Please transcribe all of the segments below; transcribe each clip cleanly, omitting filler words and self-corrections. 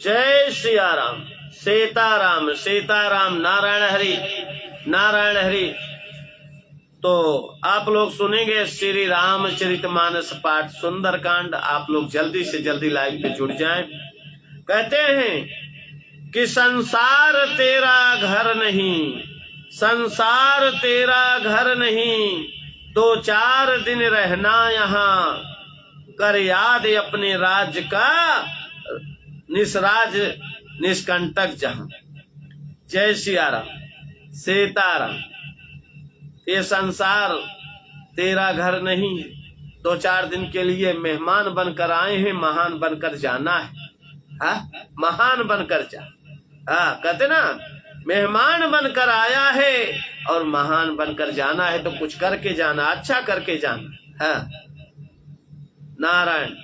जय सिया राम, सीताराम सीताराम, नारायण हरि नारायण हरि। तो आप लोग सुनेंगे श्री रामचरितमानस पाठ सुंदरकांड। आप लोग जल्दी से जल्दी लाइव पे जुड़ जाएं। कहते हैं कि संसार तेरा घर नहीं, संसार तेरा घर नहीं, 2-4 दिन रहना यहाँ, कर याद अपने राज्य का, निसराज निष्कंटक जहां। जय सिया राम, सीताराम। ये संसार तेरा घर नहीं है, 2-4 दिन के लिए मेहमान बनकर आए हैं, महान बनकर जाना है। हा? महान बनकर जा। हाँ, कहते ना, मेहमान बनकर आया है और महान बनकर जाना है, तो कुछ करके जाना, अच्छा करके जाना। हाँ, नारायण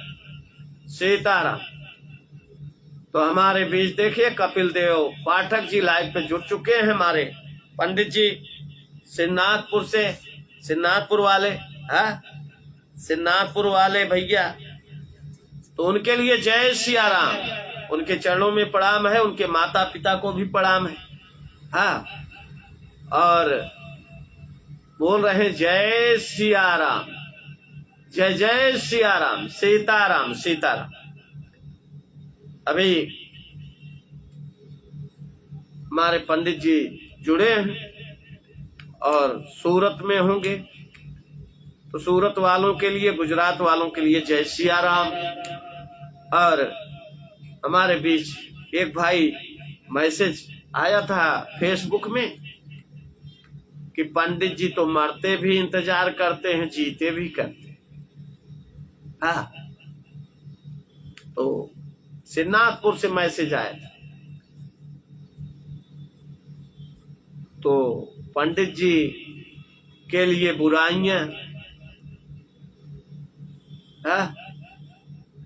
सीताराम। तो हमारे बीच देखिए कपिल देव पाठक जी लाइव पे जुड़ चुके हैं। हमारे पंडित जी सिन्नाथपुर से, सिन्नाथपुर वाले, हाँ, सिन्नाथपुर वाले भैया, तो उनके लिए जय सिया राम। उनके चरणों में प्रणाम है, उनके माता पिता को भी प्रणाम है। हाँ, और बोल रहे हैं जय सिया राम, जय जय सिया राम, सीताराम सीताराम। अभी हमारे पंडित जी जुड़े हैं और सूरत में होंगे, तो सूरत वालों के लिए, गुजरात वालों के लिए जय सिया राम। और हमारे बीच एक भाई मैसेज आया था फेसबुक में कि पंडित जी तो मरते भी इंतजार करते हैं, जीते भी करते हैं। हाँ, तो सिन्नाथपुर से मैसेज आया था। तो पंडित जी के लिए बुराइयां,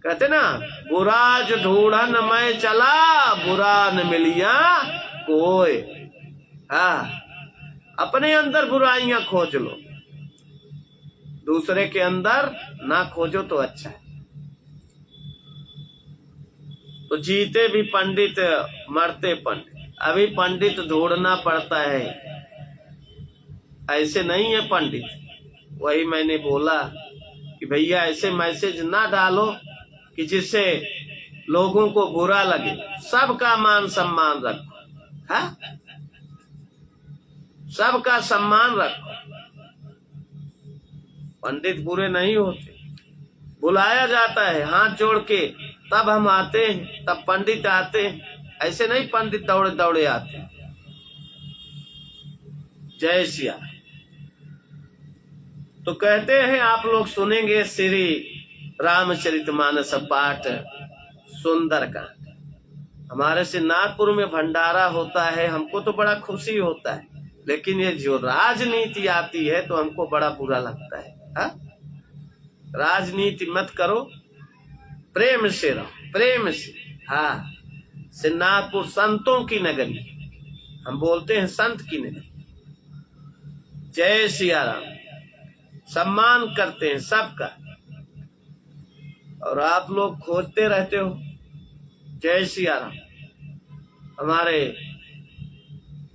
कहते ना, बुरा जो ढूंढन मैं चला, बुरा न मिलिया कोई। हाँ, अपने अंदर बुराइयां खोज लो, दूसरे के अंदर ना खोजो तो अच्छा है। तो जीते भी पंडित, मरते पंडित। अभी पंडित ढूंढना पड़ता है, ऐसे नहीं है पंडित। वही मैंने बोला कि भैया ऐसे मैसेज ना डालो कि जिससे लोगों को बुरा लगे। सबका मान सम्मान रखो। हाँ, सबका सम्मान रखो। पंडित बुरे नहीं होते, बुलाया जाता है हाथ जोड़ के, तब हम आते हैं, तब पंडित आते हैं। ऐसे नहीं पंडित दौड़े दौड़े आते। जय सिया। तो कहते हैं आप लोग सुनेंगे श्री रामचरितमानस पाठ सुंदरकांड। हमारे सिन्नाथपुर में भंडारा होता है, हमको तो बड़ा खुशी होता है, लेकिन ये जो राजनीति आती है तो हमको बड़ा बुरा लगता है। हा? राजनीति मत करो, प्रेम से रहो, प्रेम से। हाँ, सिन्नाथपुर संतों की नगरी, हम बोलते हैं संत की नगरी। जय सिया राम। सम्मान करते हैं सबका, और आप लोग खोजते रहते हो। जय सिया राम। हमारे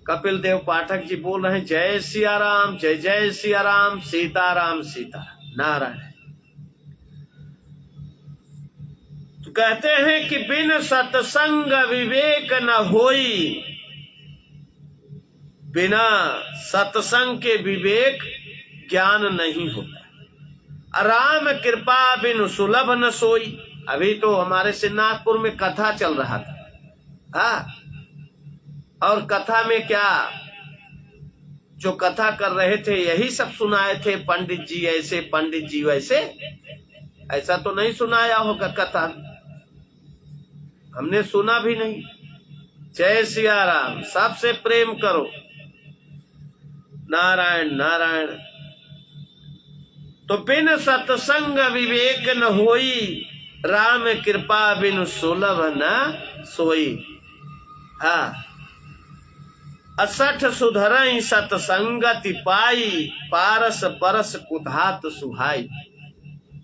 कपिल देव पाठक जी बोल रहे हैं जय सिया राम, जय जय सिया राम, सीताराम सीताराम, नारायण। तो कहते हैं कि बिन सत्संग विवेक न होई, बिना सत्संग के विवेक ज्ञान नहीं होता। राम कृपा बिन सुलभ न सोई। अभी तो हमारे सिन्नाथपुर में कथा चल रहा था। हाँ, और कथा में क्या, जो कथा कर रहे थे यही सब सुनाए थे, पंडित जी ऐसे, पंडित जी वैसे। ऐसा तो नहीं सुनाया होगा कथा, हमने सुना भी नहीं। जय सिया राम। सबसे प्रेम करो, नारायण नारायण। तो बिन सत्संग विवेक न होई, राम कृपा बिन सुलभ न सोई। हाँ, असठ सुधरई सत्संगति पाई, पारस परस कुधात सुहाई।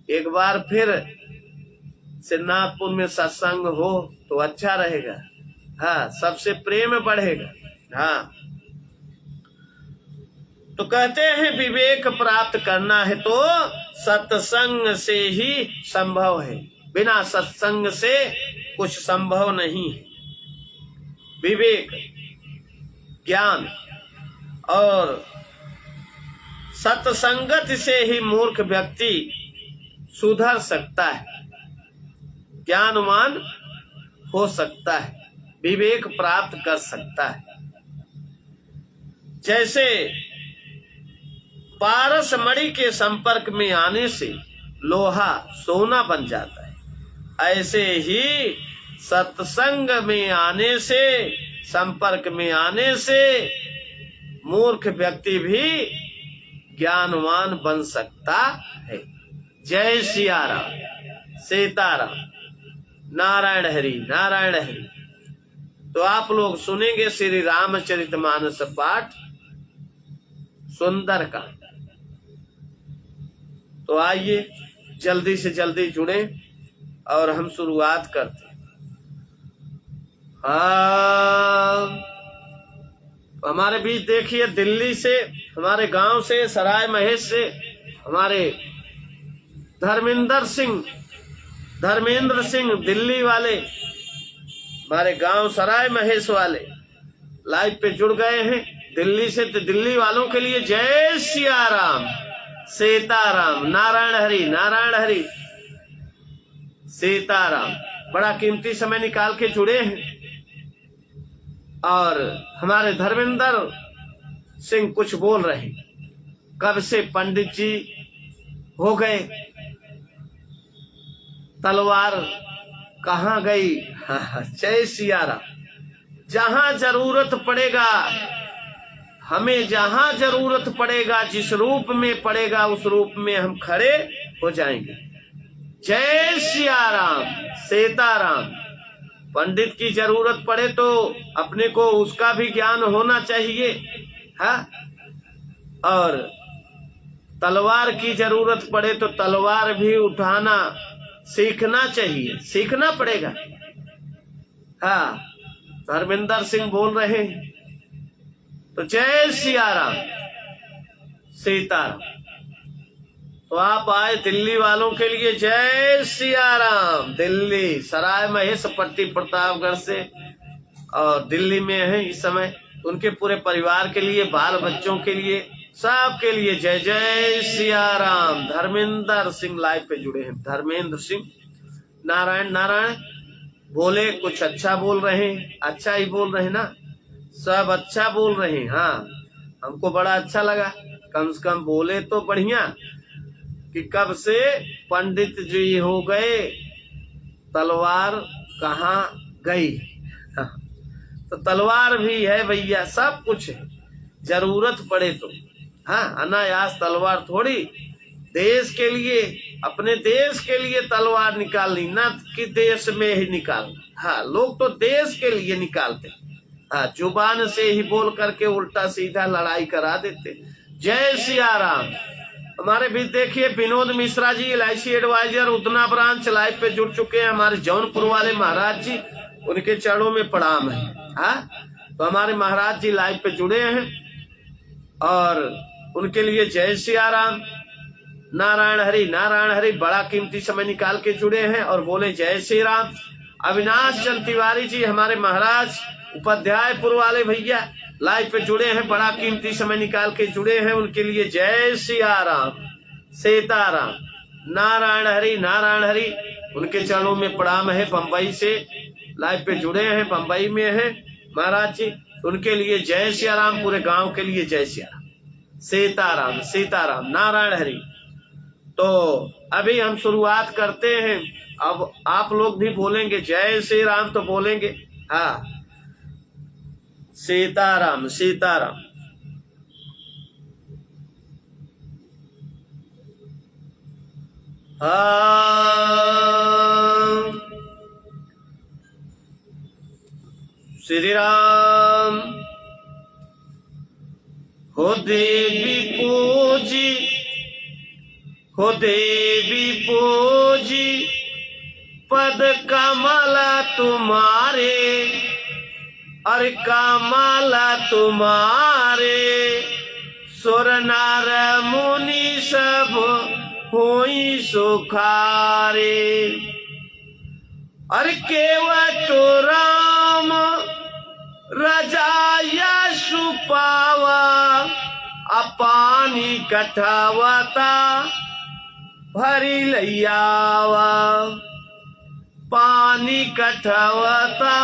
एक बार फिर सिन्नाथपुर में सत्संग हो तो अच्छा रहेगा। हाँ, सबसे प्रेम बढ़ेगा। हाँ, तो कहते हैं विवेक प्राप्त करना है तो सत्संग से ही संभव है, बिना सत्संग से कुछ संभव नहीं है। विवेक, ज्ञान और सत्संगत से ही मूर्ख व्यक्ति सुधर सकता है, ज्ञानवान हो सकता है, विवेक प्राप्त कर सकता है। जैसे पारस मणि के संपर्क में आने से लोहा सोना बन जाता है, ऐसे ही सत्संग में आने से, संपर्क में आने से मूर्ख व्यक्ति भी ज्ञानवान बन सकता है। जय सिया राम, सीताराम, नारायण हरि, नारायण हरि। तो आप लोग सुनेंगे श्री रामचरितमानस पाठ सुंदर का। तो आइए जल्दी से जल्दी जुड़े और हम शुरुआत करते हैं। हमारे बीच देखिए दिल्ली से, हमारे गांव से, सराय महेश से हमारे धर्मेंद्र सिंह दिल्ली वाले, हमारे गांव सराय महेश वाले लाइव पे जुड़ गए हैं दिल्ली से। तो दिल्ली वालों के लिए जय सिया राम, सीताराम, नारायण हरि, नारायण हरि, सीताराम। बड़ा कीमती समय निकाल के जुड़े हैं। और हमारे धर्मेंद्र सिंह कुछ बोल रहे हैं, कब से पंडित जी हो गए, तलवार कहाँ गई। जय सिया राम। जहां जरूरत पड़ेगा, हमें जहां जरूरत पड़ेगा, जिस रूप में पड़ेगा उस रूप में हम खड़े हो जाएंगे। जय सिया राम, सीताराम। पंडित की जरूरत पड़े तो अपने को उसका भी ज्ञान होना चाहिए, है। और तलवार की जरूरत पड़े तो तलवार भी उठाना सीखना चाहिए, सीखना पड़ेगा। हाँ, धर्मेंद्र सिंह बोल रहे हैं। तो जय सिया राम, सीताराम। तो आप आए दिल्ली वालों के लिए जय सिया राम। दिल्ली सराय महेश पट्टी प्रतापगढ़ से और दिल्ली में है इस समय, उनके पूरे परिवार के लिए, बाल बच्चों के लिए, सबके लिए जय जय सिया राम। धर्मेंद्र सिंह लाइव पे जुड़े हैं। धर्मेंद्र सिंह, नारायण नारायण। बोले कुछ अच्छा बोल रहे हैं, अच्छा ही बोल रहे हैं ना, सब अच्छा बोल रहे हैं। हाँ, हमको बड़ा अच्छा लगा, कम से कम बोले तो बढ़िया। कि कब से पंडित जी हो गए, तलवार कहाँ गई। तो तलवार भी है भैया, सब कुछ है, जरूरत पड़े तो। हाँ, अनायास तलवार थोड़ी, देश के लिए, अपने देश के लिए तलवार निकालनी, ना कि देश में ही निकालना। हाँ, लोग तो देश के लिए निकालते, हाँ, जुबान से ही बोल करके उल्टा सीधा लड़ाई करा देते। जय सिया राम। हमारे भी देखिए विनोद मिश्रा जी, LIC एडवाइजर, उतना ब्रांच लाइव पे जुड़ चुके हैं। हमारे जौनपुर वाले महाराज जी, उनके चरणों में प्रणाम है। हाँ, तो हमारे महाराज जी लाइव पे जुड़े हैं और उनके लिए जय सिया राम, नारायण हरि, नारायण हरि। बड़ा कीमती समय निकाल के जुड़े हैं और बोले जय श्री राम। अविनाश चंद तिवारी जी, हमारे महाराज उपाध्यायपुर वाले भैया लाइव पे जुड़े हैं, बड़ा कीमती समय निकाल के जुड़े हैं, उनके लिए जय सिया राम, सीताराम, नारायण हरि, नारायण हरि। उनके चरणों में प्रणाम है। बंबई से लाइव पे जुड़े हैं, बंबई में है महाराज जी, उनके लिए जय सिया राम। पूरे गांव के लिए जय सिया राम, सीताराम, सीताराम, नारायण हरि। तो अभी हम शुरुआत करते हैं। अब आप लोग भी बोलेंगे जय श्री राम तो बोलेंगे। हाँ, सीताराम, सीताराम। हाँ, श्री राम। हो देवी पूजी, हो देवी पूजी, पद कमल तुम्हारे, अरे कमल तुम्हारे, सुर नर मुनि सब होई सुखारे। अरे केवट राम रजाया सुपावा, अपानी कठावता भरी लैयावा, पानी कठावता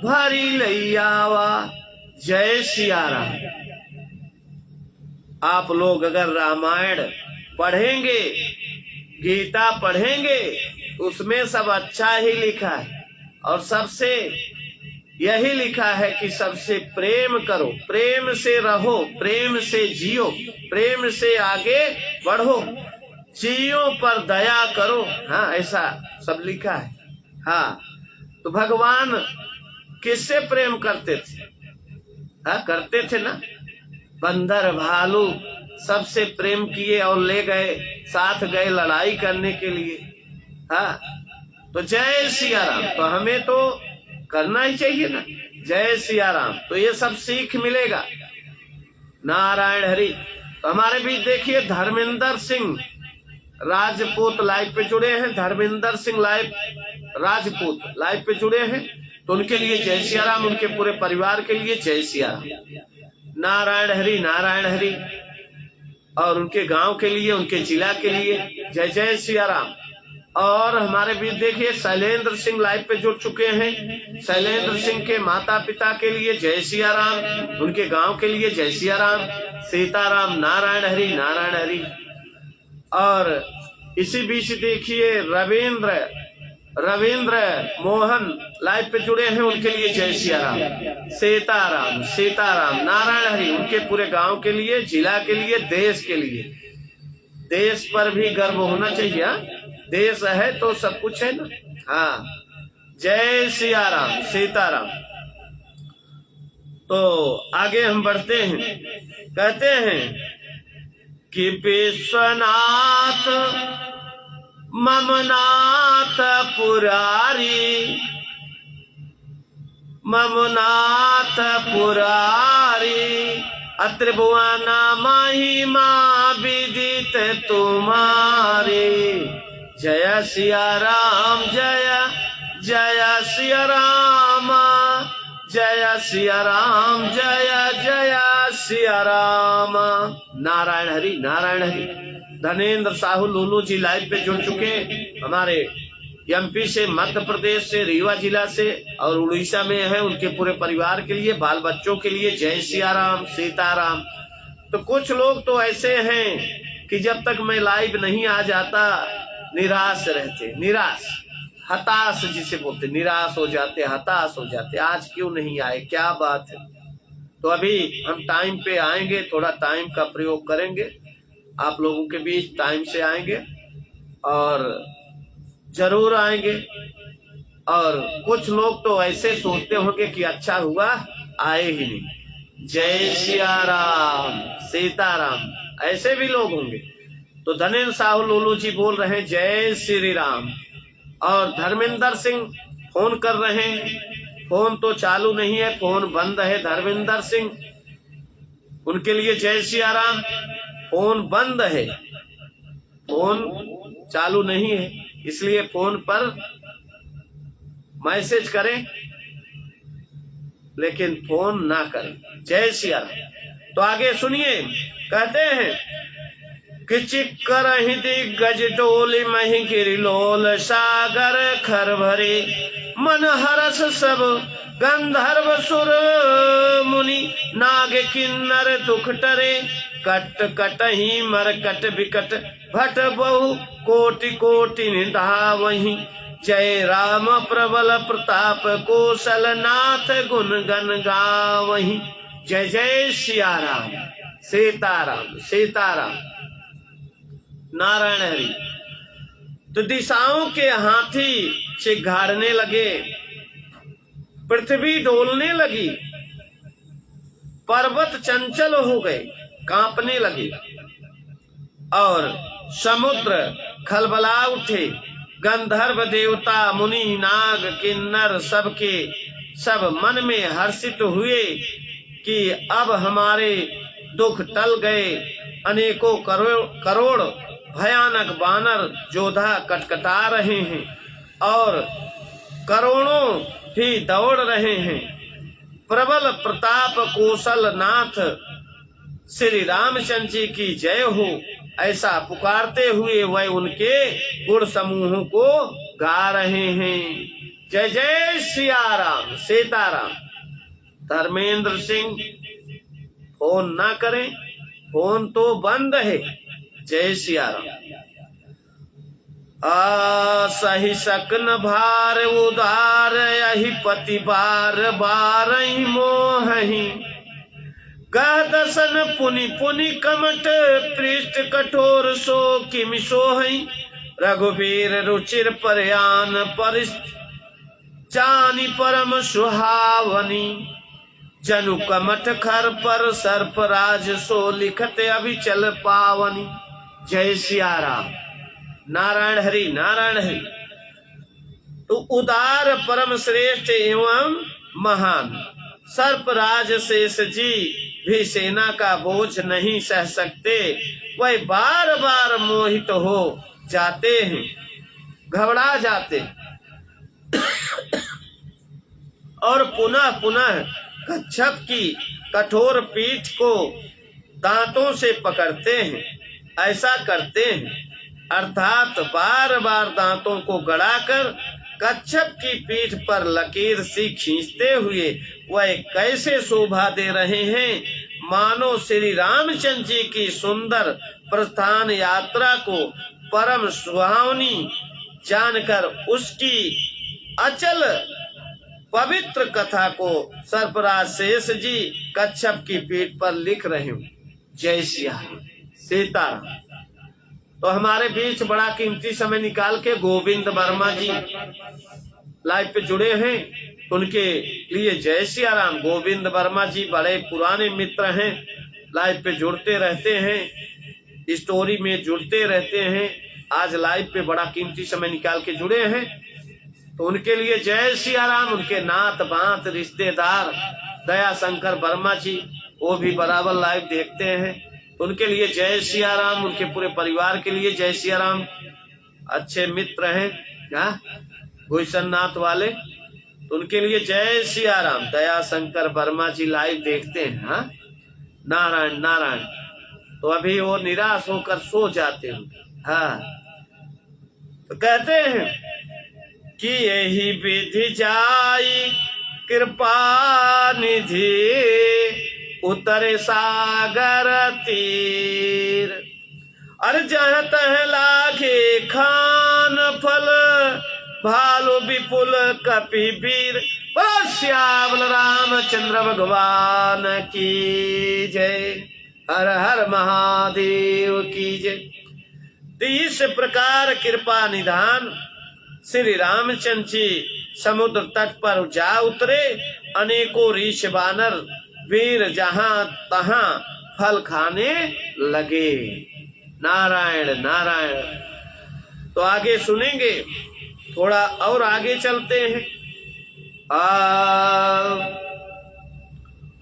भरी लैयावा। जय सिया राम। आप लोग अगर रामायण पढ़ेंगे, गीता पढ़ेंगे, उसमें सब अच्छा ही लिखा है और सबसे यही लिखा है कि सबसे प्रेम करो, प्रेम से रहो, प्रेम से जियो, प्रेम से आगे बढ़ो, चीजों पर दया करो। हाँ, ऐसा सब लिखा है। हाँ, तो भगवान किससे प्रेम करते थे? हाँ, करते थे ना, बंदर भालू सबसे प्रेम किए और ले गए, साथ गए लड़ाई करने के लिए। हाँ, तो जय सिया राम। तो हमें तो करना ही चाहिए ना, जय सिया राम। तो ये सब सीख मिलेगा। नारायण हरि। तो हमारे बीच देखिए धर्मेंद्र सिंह राजपूत लाइव पे जुड़े हैं, धर्मेंद्र सिंह राजपूत लाइव पे जुड़े हैं। तो उनके लिए जय सिया राम, उनके पूरे परिवार के लिए जय सिया राम। नारायण हरि, नारायण हरि। और उनके गांव के लिए, उनके जिला के लिए जय जय सिया राम। और हमारे बीच देखिए शैलेंद्र सिंह लाइव पे जुड़ चुके हैं। शैलेंद्र सिंह के माता पिता के लिए जय सिया राम, उनके गांव के लिए जय सिया राम, सीताराम। नारायण हरि, नारायण हरि। और इसी बीच देखिए रविंद्र मोहन लाइव पे जुड़े हैं, उनके लिए जय सिया राम, सीताराम, सीताराम। नारायण हरि। उनके पूरे गांव के लिए, जिला के लिए, देश के लिए। देश पर भी गर्व होना चाहिए। देश है तो सब कुछ है ना। हाँ, जय सिया राम, सीताराम। तो आगे हम बढ़ते हैं। कहते हैं कि विश्वनाथ ममनाथ पुरारी, ममनाथ पुरारी, अत्रिभुवन महिमा विदित तुम्हारी। जय सिया राम, जय जय सिया राम, जय सिया राम, जय जय सिया राम। नारायण हरि, नारायण हरि। धनेन्द्र साहू लूलू जी लाइव पे जुड़ चुके हमारे एमपी से, मध्य प्रदेश से, रीवा जिला से और उड़ीसा में है। उनके पूरे परिवार के लिए, बाल बच्चों के लिए जय सिया राम, सीताराम। तो कुछ लोग तो ऐसे हैं कि जब तक मैं लाइव नहीं आ जाता निराश रहते, निराश, हताश जिसे बोलते, निराश हो जाते, हताश हो जाते। आज क्यों नहीं आए, क्या बात है? तो अभी हम टाइम पे आएंगे, थोड़ा टाइम का प्रयोग करेंगे, आप लोगों के बीच टाइम से आएंगे और जरूर आएंगे। और कुछ लोग तो ऐसे सोचते होंगे कि अच्छा हुआ आए ही नहीं। जय सिया राम, सीताराम। ऐसे भी लोग होंगे। तो धनेन्द्र साहू लूलू जी बोल रहे हैं जय श्री राम। और धर्मेंद्र सिंह फोन कर रहे हैं, फोन तो चालू नहीं है, फोन बंद है। धर्मेंद्र सिंह, उनके लिए जय सिया राम। फोन बंद है, फोन चालू नहीं है, इसलिए फोन पर मैसेज करें लेकिन फोन ना करें। जय सिया राम। तो आगे सुनिए, कहते हैं कि चिक्कर दिग्गज डोली मही गिरिलोल, सागर खर भरे मन हरस सब, गंधर्व सुर मुनि नाग किन्नर दुख टरे, कट कटही मरकट विकट भट बहु कोटि कोटि निधावहि। जय राम प्रबल प्रताप कौशल नाथ गुण गण गावहि। जय जय सिया राम, सीताराम, सीताराम। नारायण हरि। तो दिशाओं के हाथी चिघाड़ने लगे, पृथ्वी डोलने लगी, पर्वत चंचल हो गए, कांपने लगे और समुद्र खलबला उठे, गंधर्व देवता मुनि नाग किन्नर सबके सब मन में हर्षित हुए कि अब हमारे दुख टल गए। अनेकों करोड़ भयानक वानर जोधा कटकटा रहे हैं और करोड़ों ही दौड़ रहे हैं। प्रबल प्रताप कौशल नाथ श्री रामचंद्र जी की जय हो, ऐसा पुकारते हुए वह उनके गुण समूहों को गा रहे हैं। जय जय सिया राम सीताराम। धर्मेंद्र सिंह फोन ना करें, फोन तो बंद है। जय सिया राम। सही सकन भार उदार यही पति बार बार ही मोहि, कह दसन पुनि पुनि कमट पृष्ठ कठोर सो किमि सोहि। रघुवीर रुचिर परयान परिस्त चानी परम सुहावनी, जनु कमठ खर पर सर्पराज सो लिखत अभिचल पावनी। जय सिया राम। नारायण हरि नारायण हरि। तो उदार परम श्रेष्ठ एवं महान सर्पराज शेष जी भी सेना का बोझ नहीं सह सकते। वह बार बार मोहित हो जाते हैं, घबरा जाते और पुनः पुनः कच्छप की कठोर पीठ को दांतों से पकड़ते हैं। ऐसा करते हैं अर्थात बार बार दांतों को गड़ाकर कच्छप की पीठ पर लकीर सी खींचते हुए वह कैसे शोभा दे रहे हैं, मानो श्री रामचंद्र जी की सुंदर प्रस्थान यात्रा को परम सुहावनी जानकर उसकी अचल पवित्र कथा को सर्पराज शेष जी कच्छप की पीठ पर लिख रहे हूँ। जय सिया सीताराम। तो हमारे बीच बड़ा कीमती समय निकाल के गोविंद वर्मा जी लाइव पे जुड़े हैं, उनके लिए जय सिया राम। गोविंद वर्मा जी बड़े पुराने मित्र हैं, लाइव पे जुड़ते रहते हैं, स्टोरी में जुड़ते रहते हैं। आज लाइव पे बड़ा कीमती समय निकाल के जुड़े हैं, तो उनके लिए जय सिया राम। उनके नात बात रिश्तेदार दया शंकर वर्मा जी, वो भी बराबर लाइव देखते हैं, तो उनके लिए जय सिया राम। उनके पूरे परिवार के लिए जय सिया राम। अच्छे मित्र हैं गुलशन नाथ वाले, तो उनके लिए जय सिया राम। दया शंकर वर्मा जी लाइव देखते हैं। हाँ नारायण नारायण। तो अभी वो निराश होकर सो जाते हैं। हाँ तो कहते हैं कि यही विधि जाई कृपा निधि उतरे सागर तीर। अरे जह तह लागे खान फल भालू विपुल कपि वीर। बोलो श्यामल रामचंद्र भगवान की जय। हर हर महादेव की जय। तो इस प्रकार कृपा निधान श्री रामचंद्र जी समुद्र तट पर जा उतरे। अनेकों ऋषि वानर वीर जहां तहां फल खाने लगे। नारायण नारायण। तो आगे सुनेंगे, थोड़ा और आगे चलते हैं।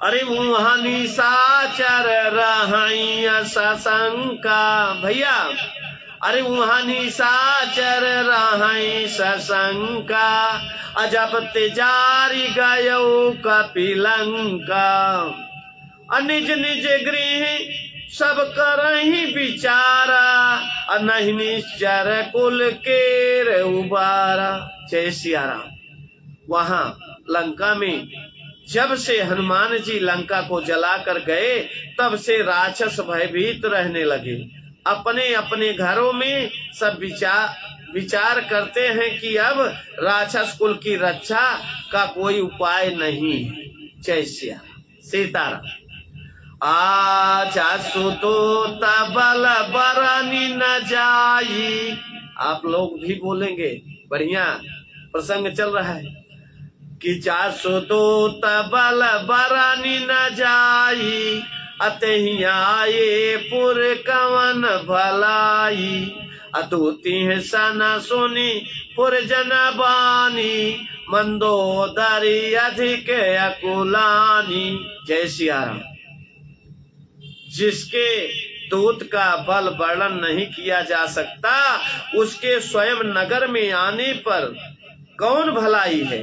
अरे वहां निशाचर रहाई सशंका भैया। अरे वहां निशाचर रहाई सशंका अजब तेजारी गयो कपिलंका। निज निज गृह सब करहि विचारा नहीं निश्चर कुल के उबारा। जय सिया राम। वहां लंका में जब से हनुमान जी लंका को जलाकर गए तब से राक्षस भयभीत रहने लगे। अपने अपने घरों में सब विचार करते हैं कि अब राक्षस कुल की रक्षा का कोई उपाय नहीं है। जय सिया सीताराम। आजा सुतो तबल बरनी न जाई। आप लोग भी बोलेंगे, बढ़िया प्रसंग चल रहा है कि चासो तो तबल बरनी न जाई अतहि आए पुर कवन भलाई। अतुति है सना सुनी पुरजन बानी मंदोदरी अधिक अकुलानी। जय सिया राम। जिसके दूत का बल वर्णन नहीं किया जा सकता, उसके स्वयं नगर में आने पर कौन भलाई है।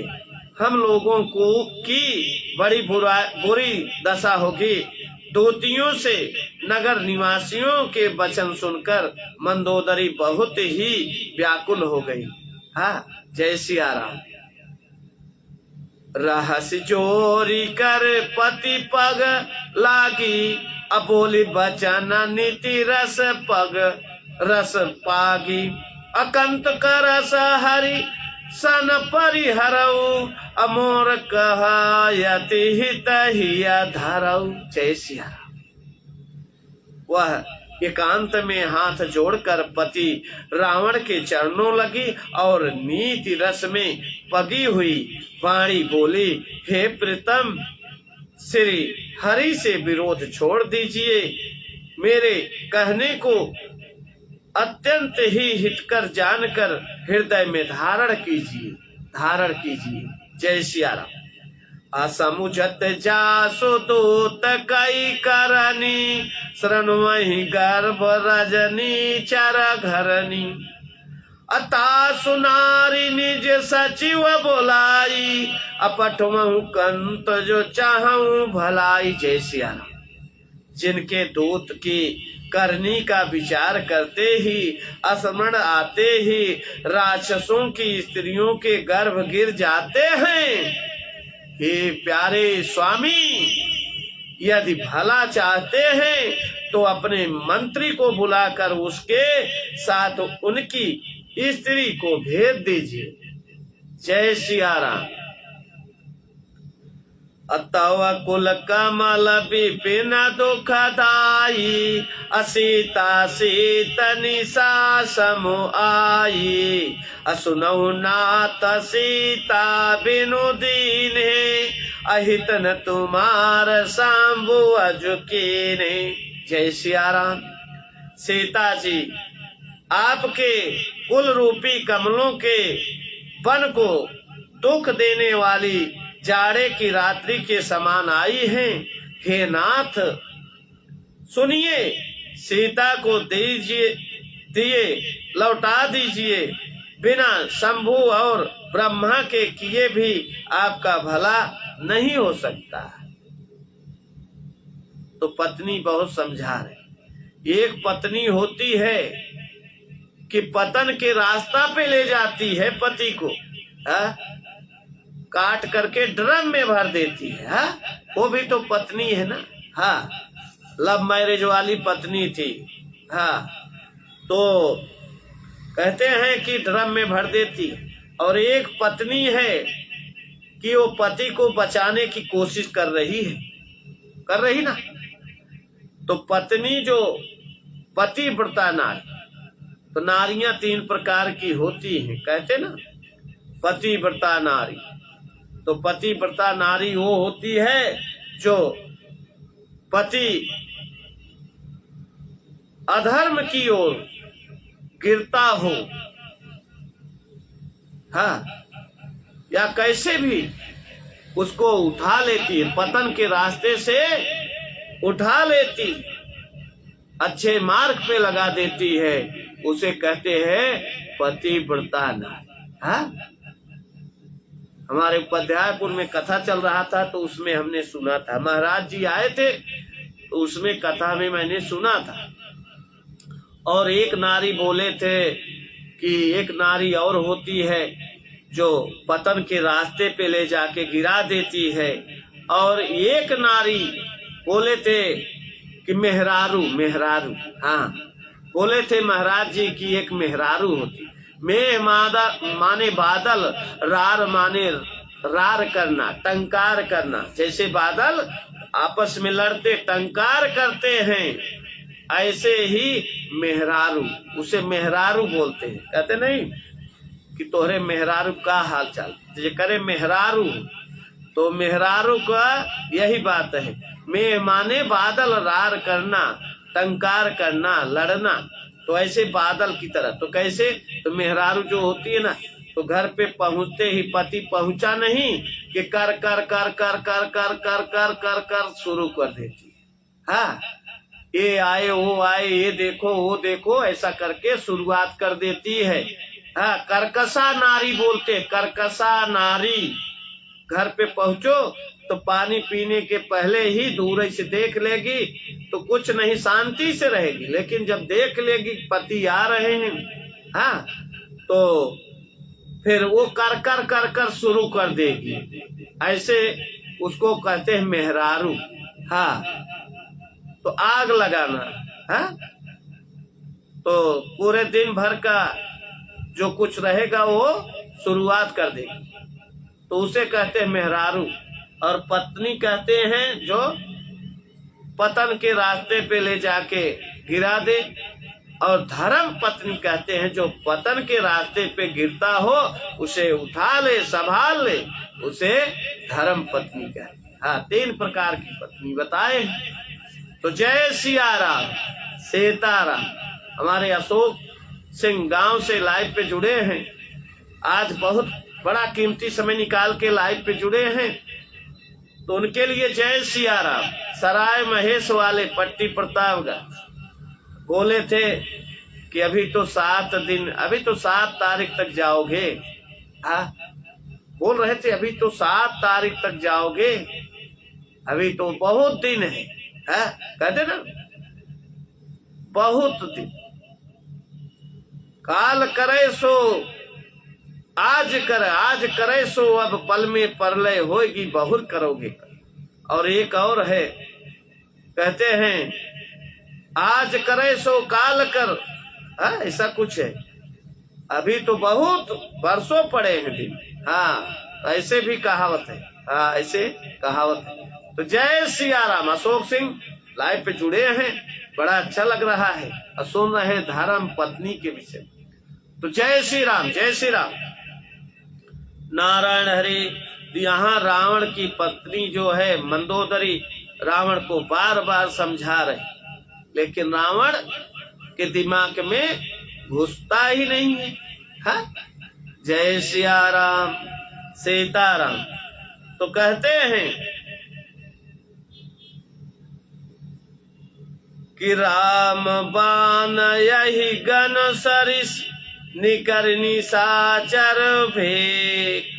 हम लोगों को की बड़ी बुरी दशा होगी। दूतियों से नगर निवासियों के वचन सुनकर मंदोदरी बहुत ही व्याकुल हो गई। हाँ, जय सिया राम। रहस्य चोरी कर पति पग लागी, अबोली बचन नीति रस पग रस पागी। अकंत करस हरि सन परिहरऊ, अमोर कहयति हित हिया धरऊ। जय सिया राम। वह एकांत में हाथ जोड़कर पति रावण के चरणों लगी और नीति रस में पगी हुई वाणी बोली, हे प्रीतम, श्री हरि से विरोध छोड़ दीजिए, मेरे कहने को अत्यंत ही हितकर जानकर हृदय में धारण कीजिए, धारण कीजिए। जय सिया राम। असमुझत जासु दूत कई करनी, शरण वही गर्भ रजनी चर घरनी। अता सुनारी निज सचिव बोलाई, अपठमहु कंत जो चाहूं भलाई। जय सिया राम। जिनके दूत की करनी का विचार करते ही, स्मरण आते ही राक्षसों की स्त्रियों के गर्भ गिर जाते हैं। हे प्यारे स्वामी, यदि भला चाहते हैं तो अपने मंत्री को बुलाकर उसके साथ उनकी स्त्री को भेज दीजिए। जय सिया राम। अतव कुल कमल विपिन दुखदाई, असीता सीत निशा समु आई। असुनौ नाथ सीता बिनु दीन है, अहित न तुम्हार शंभु अजुकीने। जय सिया राम। सीता जी आपके कुल रूपी कमलों के वन को दुख देने वाली जाड़े की रात्रि के समान आई हैं। हे नाथ, सुनिए, सीता को दिए लौटा दीजिए। बिना शंभु और ब्रह्मा के किए भी आपका भला नहीं हो सकता। तो पत्नी बहुत समझा रही। एक पत्नी होती है कि पतन के रास्ता पे ले जाती है पति को, काट करके ड्रम में भर देती है। वो भी तो पत्नी है ना। हाँ, लव मैरिज वाली पत्नी थी। हाँ, तो कहते हैं कि ड्रम में भर देती। और एक पत्नी है कि वो पति को बचाने की कोशिश कर रही है, कर रही ना। तो पत्नी जो पतिव्रता नारी, तो नारियां 3 प्रकार की होती हैं, कहते ना, पतिव्रता नारी। तो पतिव्रता नारी वो होती है जो पति अधर्म की ओर गिरता हो, हाँ, या कैसे भी उसको उठा लेती है, पतन के रास्ते से उठा लेती, अच्छे मार्ग पे लगा देती है, उसे कहते हैं पतिव्रता नारी। हाँ, हमारे उपाध्यायपुर में कथा चल रहा था तो उसमें हमने सुना था, महाराज जी आए थे तो उसमें कथा में मैंने सुना था। और एक नारी बोले थे कि एक नारी और होती है जो पतन के रास्ते पे ले जाके गिरा देती है। और एक नारी बोले थे कि मेहरारू, मेहरारू, हाँ, बोले थे महाराज जी की एक मेहरारू होती। मेह माने बादल, रार माने रार करना, टंकार करना। जैसे बादल आपस में लड़ते टंकार करते हैं, ऐसे ही मेहरारू, उसे मेहरारू बोलते हैं। कहते नहीं कि तोहरे मेहरारू का हाल चाल, जे करे मेहरारू, तो मेहरारू का यही बात है। मेह माने बादल, रार करना, टंकार करना, लड़ना। तो ऐसे बादल की तरह। तो कैसे? तो मेहरारू जो होती है ना, तो घर पे पहुंचते ही पति पहुंचा नहीं कि कर कर कर कर कर कर कर कर कर कर शुरू कर देती। हाँ, ये आए वो आए, ये देखो वो देखो, ऐसा करके शुरुआत कर देती है। हाँ, कर्कशा नारी बोलते, कर्कशा नारी। घर पे पहुंचो तो पानी पीने के पहले ही दूर से देख लेगी तो कुछ नहीं, शांति से रहेगी। लेकिन जब देख लेगी पति आ रहे हैं, हाँ, तो फिर वो कर कर कर कर शुरू कर देगी। ऐसे उसको कहते हैं मेहरारू। हाँ, तो आग लगाना। हाँ, तो पूरे दिन भर का जो कुछ रहेगा वो शुरुआत कर देगी, तो उसे कहते हैं मेहरारू। और पत्नी कहते हैं जो पतन के रास्ते पे ले जाके गिरा दे, और धर्म पत्नी कहते हैं जो पतन के रास्ते पे गिरता हो उसे उठा ले, संभाल ले, उसे धर्म पत्नी कहते हैं। हाँ, 3 प्रकार की पत्नी बताए। तो जय सिया राम, सीताराम। हमारे अशोक सिंह गांव से लाइव पे जुड़े हैं। आज बहुत बड़ा कीमती समय निकाल के लाइव पे जुड़े हैं, तो उनके लिए जय सिया राम। सराय महेश वाले, पट्टी प्रतापगढ़, बोले थे कि अभी तो 7 दिन, अभी तो 7 तारीख तक जाओगे। हाँ, बोल रहे थे अभी तो 7 तारीख तक जाओगे, अभी तो बहुत दिन है। हाँ, कहते ना, बहुत दिन। काल करे सो आज करे सो अब पल में परलय होगी, बहुत करोगे। और एक और है, कहते हैं आज करे सो काल कर। हाँ, ऐसा कुछ है, अभी तो बहुत बरसों पड़े हैं दिन। हाँ, ऐसे भी कहावत है। हाँ, ऐसे कहावत है। तो जय सिया राम। अशोक सिंह लाइव पे जुड़े हैं, बड़ा अच्छा लग रहा है, और सुन रहे धर्म पत्नी के विषय। तो जय श्री राम, जय श्री राम, नारायण हरि। यहाँ रावण की पत्नी जो है मंदोदरी, रावण को बार बार समझा रहे, लेकिन रावण के दिमाग में घुसता ही नहीं है। हाँ, जय सिया राम, सीताराम। तो कहते हैं कि राम बान यही गन सरिस, निकर निशाचर भे।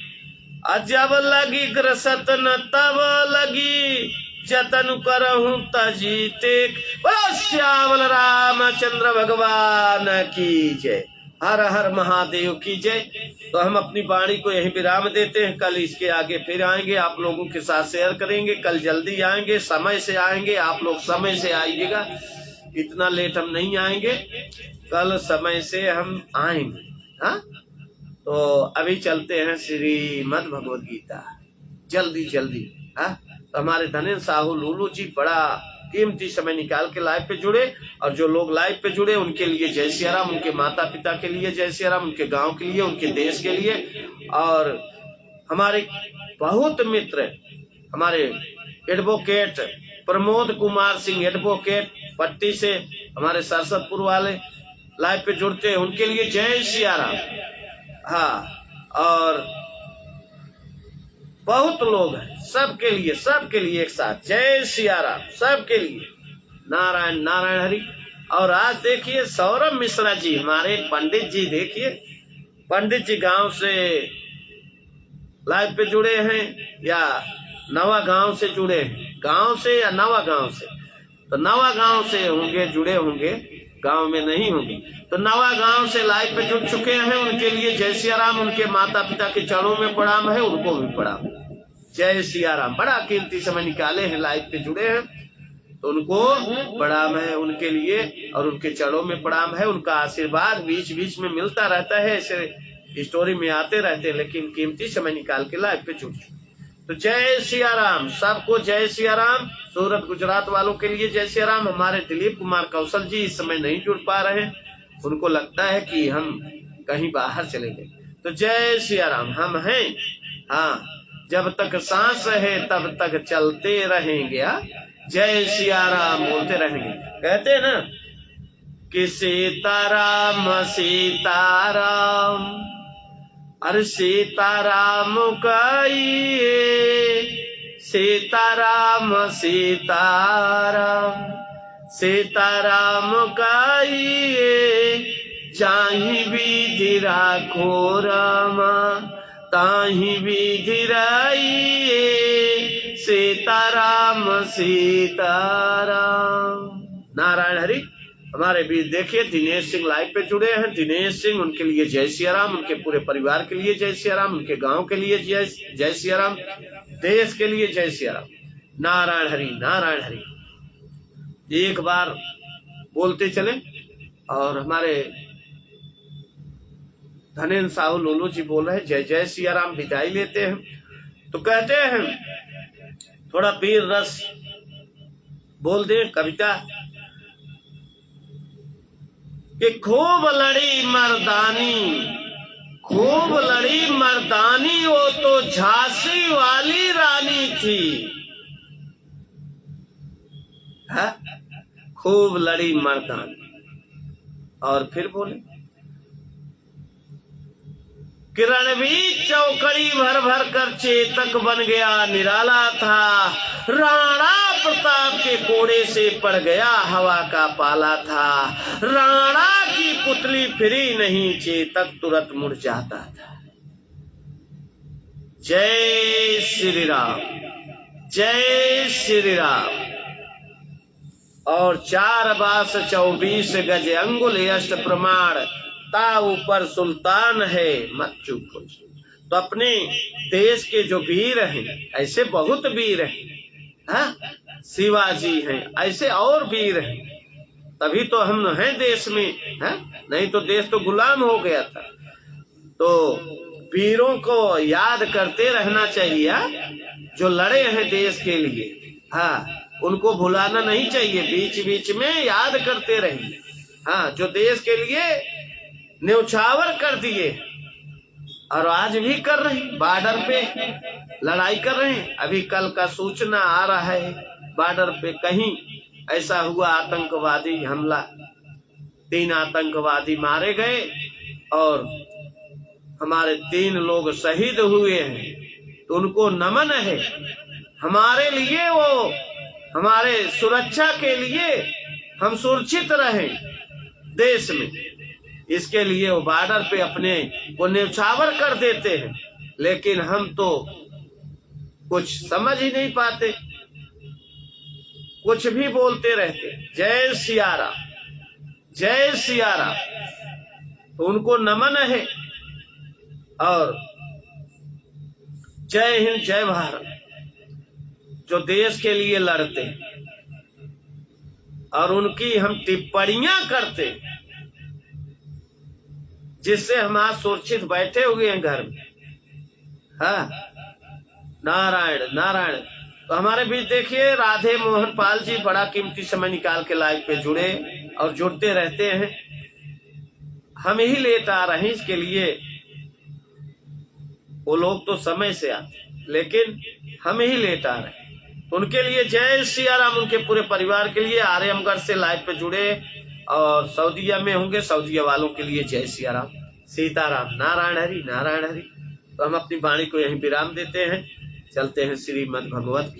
जब लगी ग्रसत न तब लगी, जतन करहूं तजीते। बोलो श्यामल रामचंद्र भगवान की जय। हर हर महादेव की जय। तो हम अपनी वाणी को यहीं विराम देते हैं। कल इसके आगे फिर आएंगे, आप लोगों के साथ शेयर करेंगे। कल जल्दी आएंगे, समय से आएंगे, आप लोग समय से आइएगा, इतना लेट हम नहीं आएंगे, कल समय से हम आएंगे। हाँ, तो अभी चलते हैं श्रीमद् भगवद गीता, जल्दी जल्दी। हाँ, तो हमारे धनेन्द्र साहू लूलू जी बड़ा कीमती समय निकाल के लाइव पे जुड़े, और जो लोग लाइव पे जुड़े उनके लिए जय सिया राम, उनके माता पिता के लिए जय सिया राम, उनके गांव के लिए, उनके देश के लिए। और हमारे बहुत मित्र, हमारे एडवोकेट प्रमोद कुमार सिंह, एडवोकेट पट्टी से, हमारे सरसतपुर वाले लाइव पे जुड़ते हैं, उनके लिए जय सिया राम। हाँ, और बहुत लोग हैं, सबके लिए एक साथ जय सिया राम, सबके लिए नारायण नारायण हरि। और आज देखिए सौरभ मिश्रा जी, हमारे पंडित जी, देखिए पंडित जी गांव से लाइव पे जुड़े हैं या नवा गांव से जुड़े हैं, गांव से या नवा गांव से, तो नवा गांव से होंगे, जुड़े होंगे, गांव में नहीं होंगे। तो नवा गांव से लाइव पे जुड़ चुके हैं, उनके लिए जय सिया राम। उनके माता पिता के चरणों में प्रणाम है, उनको भी प्रणाम। जय सिया राम। बड़ा कीमती समय निकाले हैं, लाइव पे जुड़े हैं, तो उनको प्रणाम है उनके लिए, और उनके चरणों में प्रणाम है। उनका आशीर्वाद बीच बीच में मिलता रहता है, ऐसे स्टोरी में आते रहते हैं, लेकिन कीमती समय निकाल के लाइव पे जुड़ चुके। तो जय सिया राम, सबको जय सिया राम। सूरत गुजरात वालों के लिए जय सिया राम। हमारे दिलीप कुमार कौशल जी इस समय नहीं जुड़ पा रहे, उनको लगता है कि हम कहीं बाहर चले गए। तो जय सिया राम, हम हैं। हाँ, जब तक सांस है तब तक चलते रहेंगे। जय सिया राम बोलते रहेंगे। कहते हैं ना, कि सीताराम सीताराम, अरे सीताराम कहिए, सीताराम सीताराम, सीताराम कहिए, जाहि विधि राखो रामा, ताहि विधि रहिए, सीताराम सीताराम। नारायण हरि। हमारे बीच देखिए दिनेश सिंह लाइव पे जुड़े हैं। दिनेश सिंह, उनके लिए जय सिया राम, उनके पूरे परिवार के लिए जय सिया राम, उनके गांव के लिए जय सिया राम, देश के लिए जय सिया राम। नारायण हरि नारायण हरि। एक बार बोलते चले। और हमारे धनेन्द्र साहू लोलो जी बोल रहे हैं जय जय सिया राम। विदाई लेते हैं तो कहते हैं थोड़ा वीर रस बोल दे कविता कि खूब लड़ी मर्दानी, खूब लड़ी मर्दानी, वो तो झांसी वाली रानी थी। है? खूब लड़ी मर्दानी। और फिर बोले कि रणवीर चौकड़ी भर भर कर चेतक बन गया, निराला था। राणा प्रताप के कोड़े से पड़ गया, हवा का पाला था। राणा की पुतली फिरी नहीं, चेतक तुरंत मुड़ जाता था। जय श्री राम, जय श्री राम। और 4 बास 24 गज अंगुल अष्ट प्रमाण, ता ऊपर सुल्तान है मत चुप हो। तो अपने देश के जो वीर हैं, ऐसे बहुत वीर हैं, शिवाजी हैं, ऐसे और वीर हैं, तभी तो हम हैं देश में, है? नहीं तो देश तो गुलाम हो गया था। तो वीरों को याद करते रहना चाहिए, जो लड़े हैं देश के लिए। हाँ, उनको भुलाना नहीं चाहिए, बीच बीच में याद करते रहिए। हाँ, जो देश के लिए न्यौछावर कर दिए और आज भी कर रहे हैं, बॉर्डर पे लड़ाई कर रहे हैं। अभी कल का सूचना आ रहा है, बॉर्डर पे कहीं ऐसा हुआ आतंकवादी हमला, 3 आतंकवादी मारे गए और हमारे 3 लोग शहीद हुए हैं। तो उनको नमन है। हमारे लिए वो, हमारे सुरक्षा के लिए हम सुरक्षित रहें देश में, इसके लिए वो बॉर्डर पे अपने को न्यौछावर कर देते हैं। लेकिन हम तो कुछ समझ ही नहीं पाते, कुछ भी बोलते रहते। जय सिया राम, जय सिया राम। तो उनको नमन है। और जय हिंद जय भारत, जो देश के लिए लड़ते और उनकी हम टिप्पणियां करते, जिससे हम आज सुरक्षित बैठे हुए हैं घर में। हाँ, नारायण नारायण। तो हमारे बीच देखिए राधे मोहन पाल जी बड़ा कीमती समय निकाल के लाइव पे जुड़े और जुड़ते रहते हैं। हम ही लेट आ रहे हैं, इसके लिए वो लोग तो समय से आते, लेकिन हम ही लेट आ रहे हैं। उनके लिए जय सिया राम, उनके पूरे परिवार के लिए। आर्यमगढ़ से लाइव पे जुड़े और सऊदीया में होंगे, सऊदीया वालों के लिए जय सिया राम, सीताराम। नारायण हरि नारायण हरि। तो हम अपनी वाणी को यहीं विराम देते हैं, चलते हैं श्रीमद् भगवत